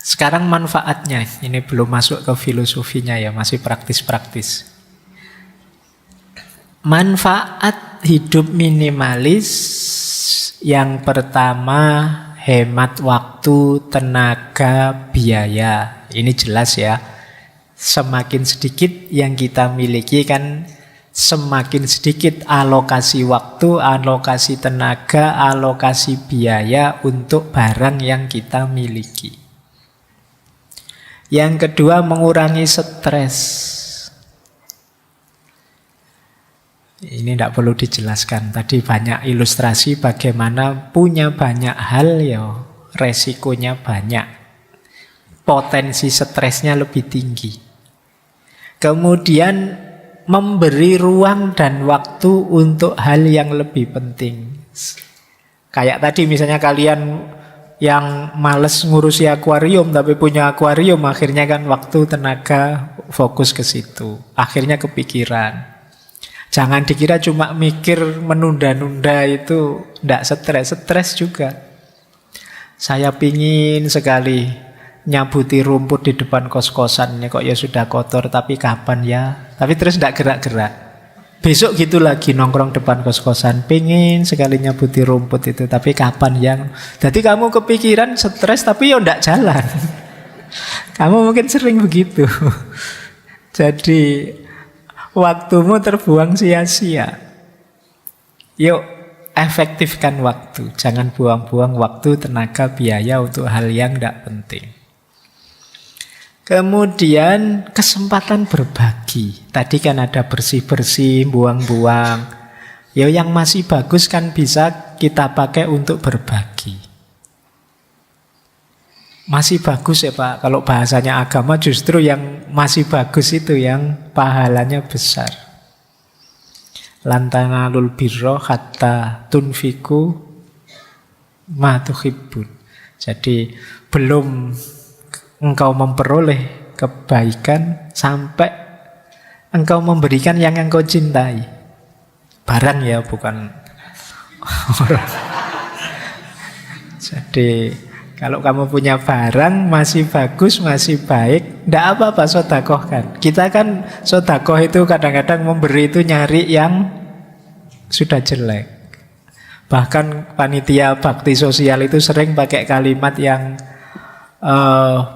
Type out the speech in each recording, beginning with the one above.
Sekarang manfaatnya, ini belum masuk ke filosofinya ya, masih praktis-praktis. Manfaat hidup minimalis yang pertama, hemat waktu, tenaga, biaya. Ini jelas ya. Semakin sedikit yang kita miliki kan semakin sedikit alokasi waktu, alokasi tenaga, alokasi biaya untuk barang yang kita miliki. Yang kedua, mengurangi stres. Ini tidak perlu dijelaskan. Tadi banyak ilustrasi bagaimana punya banyak hal ya resikonya banyak. Potensi stresnya lebih tinggi. Kemudian memberi ruang dan waktu untuk hal yang lebih penting. Kayak tadi misalnya kalian yang males ngurusi akuarium tapi punya akuarium, akhirnya kan waktu, tenaga, fokus ke situ. Akhirnya kepikiran. Jangan dikira cuma mikir menunda-nunda itu tidak stres, stres juga. Saya pingin sekali nyabuti rumput di depan kos-kosan, ini kok ya sudah kotor, tapi kapan ya? Tapi terus tidak gerak-gerak. Besok gitu lagi nongkrong depan kos-kosan, pingin sekali nyabuti rumput itu, tapi kapan ya? Jadi kamu kepikiran stres tapi ya tidak jalan. Kamu mungkin sering begitu. Jadi waktumu terbuang sia-sia. Yuk efektifkan waktu. Jangan buang-buang waktu, tenaga, biaya untuk hal yang tidak penting. Kemudian kesempatan berbagi. Tadi kan ada bersih-bersih, buang-buang. Ya yang masih bagus kan bisa kita pakai untuk berbagi. Masih bagus ya Pak. Kalau bahasanya agama justru yang masih bagus itu yang pahalanya besar. Lan tanalul birra hatta tunfiku ma tuhibbun. Jadi belum engkau memperoleh kebaikan sampai engkau memberikan yang engkau cintai. Barang ya, bukan orang. Jadi kalau kamu punya barang masih bagus, masih baik, tidak apa-apa sodakohkan. Kita kan sodakoh itu kadang-kadang memberi itu nyari yang sudah jelek. Bahkan panitia bakti sosial itu sering pakai kalimat yang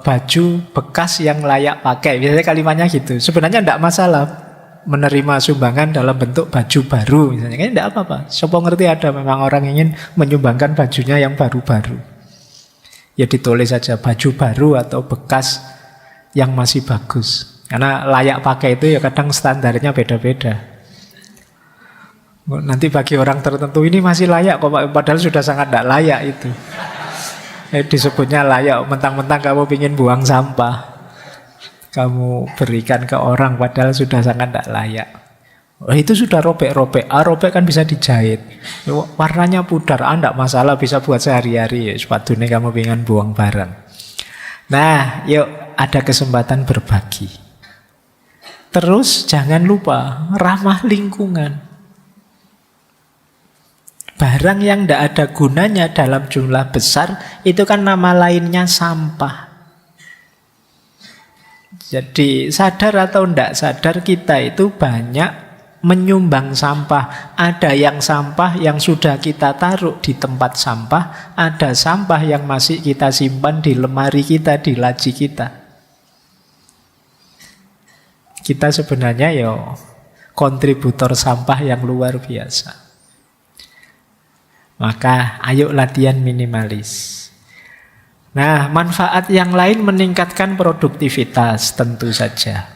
baju bekas yang layak pakai. Biasanya kalimatnya gitu. Sebenarnya tidak masalah menerima sumbangan dalam bentuk baju baru misalnya. Kan tidak apa-apa. Siapa ngerti ada memang orang ingin menyumbangkan bajunya yang baru-baru. Ya ditulis saja baju baru atau bekas yang masih bagus. Karena layak pakai itu ya kadang standarnya beda-beda. Nanti bagi orang tertentu ini masih layak kok, padahal sudah sangat tidak layak itu. Disebutnya layak, mentang-mentang kamu ingin buang sampah, kamu berikan ke orang padahal sudah sangat tidak layak. Itu sudah robek-robek. Robek kan bisa dijahit. Warnanya pudar, tidak masalah, bisa buat sehari-hari. Sepatunya kamu ingin buang barang. Nah, yuk ada kesempatan berbagi. Terus jangan lupa ramah lingkungan. Barang yang tidak ada gunanya dalam jumlah besar itu kan nama lainnya sampah. Jadi sadar atau tidak sadar kita itu banyak menyumbang sampah. Ada yang sampah yang sudah kita taruh di tempat sampah, ada sampah yang masih kita simpan di lemari kita, di laci kita. Kita sebenarnya ya kontributor sampah yang luar biasa. Maka ayo latihan minimalis. Nah, manfaat yang lain meningkatkan produktivitas tentu saja.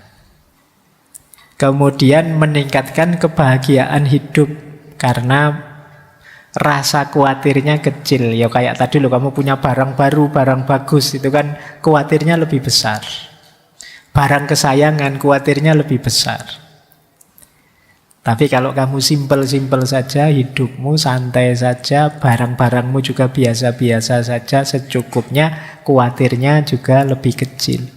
Kemudian meningkatkan kebahagiaan hidup karena rasa khawatirnya kecil. Ya kayak tadi loh, kamu punya barang baru, barang bagus, itu kan khawatirnya lebih besar. Barang kesayangan khawatirnya lebih besar. Tapi kalau kamu simpel-simpel saja, hidupmu santai saja, barang-barangmu juga biasa-biasa saja, secukupnya, khawatirnya juga lebih kecil.